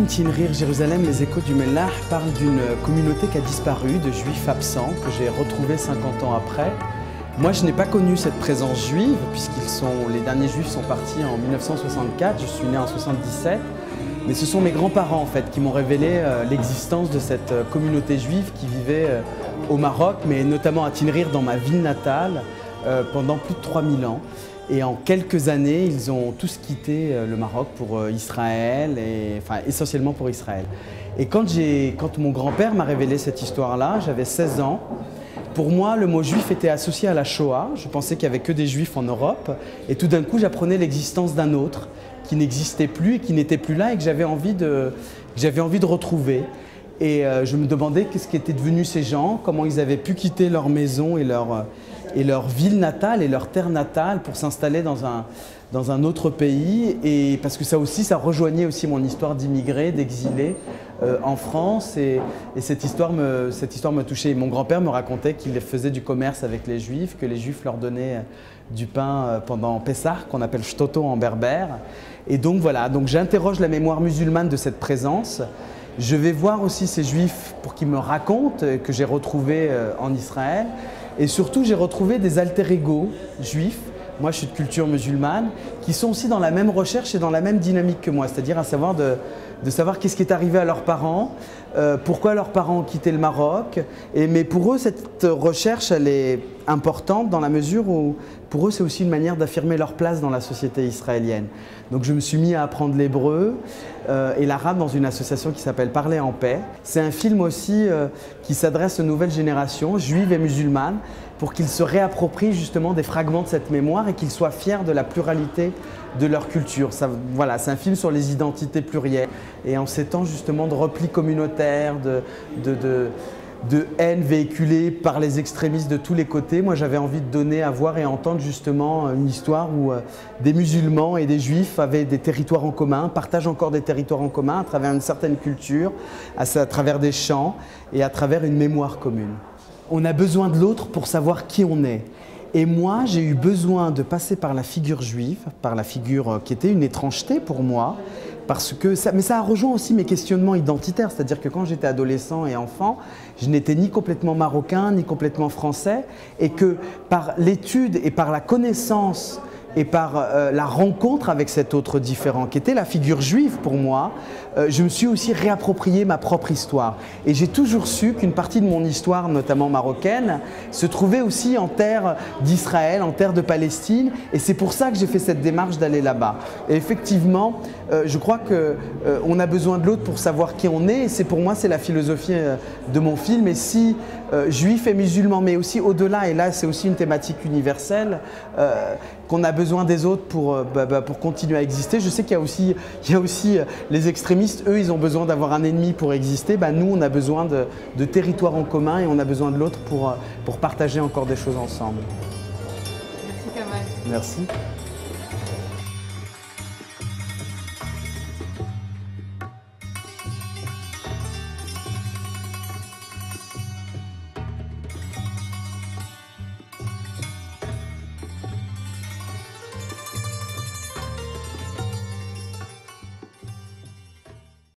Tinrir Jérusalem, les échos du Mellah parlent d'une communauté qui a disparu, de juifs absents, que j'ai retrouvés 50 ans après. Moi, je n'ai pas connu cette présence juive, les derniers juifs sont partis en 1964, je suis né en 77. Mais ce sont mes grands-parents en fait qui m'ont révélé l'existence de cette communauté juive qui vivait au Maroc, mais notamment à Tinrir, dans ma ville natale, pendant plus de 3000 ans. Et en quelques années, ils ont tous quitté le Maroc pour Israël, enfin essentiellement pour Israël. Et quand mon grand-père m'a révélé cette histoire-là, j'avais 16 ans. Pour moi, le mot juif était associé à la Shoah. Je pensais qu'il n'y avait que des juifs en Europe. Et tout d'un coup, j'apprenais l'existence d'un autre qui n'existait plus et qui n'était plus là et que j'avais envie de retrouver. Et je me demandais qu'est-ce qui était devenu ces gens, comment ils avaient pu quitter leur maison et leur ville natale et leur terre natale pour s'installer dans un autre pays. Et parce que ça rejoignait aussi mon histoire d'immigré, d'exilé en France. Et cette histoire me touchait. Mon grand-père me racontait qu'il faisait du commerce avec les Juifs, que les Juifs leur donnaient du pain pendant Pessah, qu'on appelle shtoto en berbère. Et donc voilà, donc j'interroge la mémoire musulmane de cette présence. Je vais voir aussi ces Juifs pour qu'ils me racontent, que j'ai retrouvés en Israël. Et surtout, j'ai retrouvé des alter-ego juifs, moi je suis de culture musulmane, qui sont aussi dans la même recherche et dans la même dynamique que moi, c'est-à-dire de savoir qu'est-ce qui est arrivé à leurs parents, pourquoi leurs parents ont quitté le Maroc. Mais pour eux, cette recherche, elle est importante dans la mesure où, pour eux, c'est aussi une manière d'affirmer leur place dans la société israélienne. Donc je me suis mis à apprendre l'hébreu et l'arabe dans une association qui s'appelle Parler en paix. C'est un film aussi qui s'adresse aux nouvelles générations, juives et musulmanes, pour qu'ils se réapproprient justement des fragments de cette mémoire et qu'ils soient fiers de la pluralité de leur culture. Voilà, c'est un film sur les identités plurielles. Et en ces temps justement de repli communautaire, de haine véhiculée par les extrémistes de tous les côtés, moi j'avais envie de donner à voir et à entendre justement une histoire où des musulmans et des juifs avaient des territoires en commun, partagent encore des territoires en commun à travers une certaine culture, à travers des chants et à travers une mémoire commune. On a besoin de l'autre pour savoir qui on est. Et moi, j'ai eu besoin de passer par la figure juive, par la figure qui était une étrangeté pour moi, mais ça a rejoint aussi mes questionnements identitaires, c'est-à-dire que quand j'étais adolescent et enfant, je n'étais ni complètement marocain, ni complètement français, et que par l'étude et par la connaissance et par la rencontre avec cet autre différent, qui était la figure juive pour moi, je me suis aussi réapproprié ma propre histoire. Et j'ai toujours su qu'une partie de mon histoire, notamment marocaine, se trouvait aussi en terre d'Israël, en terre de Palestine. Et c'est pour ça que j'ai fait cette démarche d'aller là-bas. Et effectivement, je crois qu'on a besoin de l'autre pour savoir qui on est. Et pour moi, c'est la philosophie de mon film. Et si juifs et musulmans, mais aussi au-delà, et là c'est aussi une thématique universelle, qu'on a besoin des autres pour continuer à exister. Je sais qu'il y a aussi les extrémistes, eux ils ont besoin d'avoir un ennemi pour exister. Nous on a besoin de territoires en commun et on a besoin de l'autre pour partager encore des choses ensemble. Merci Kamal. Merci.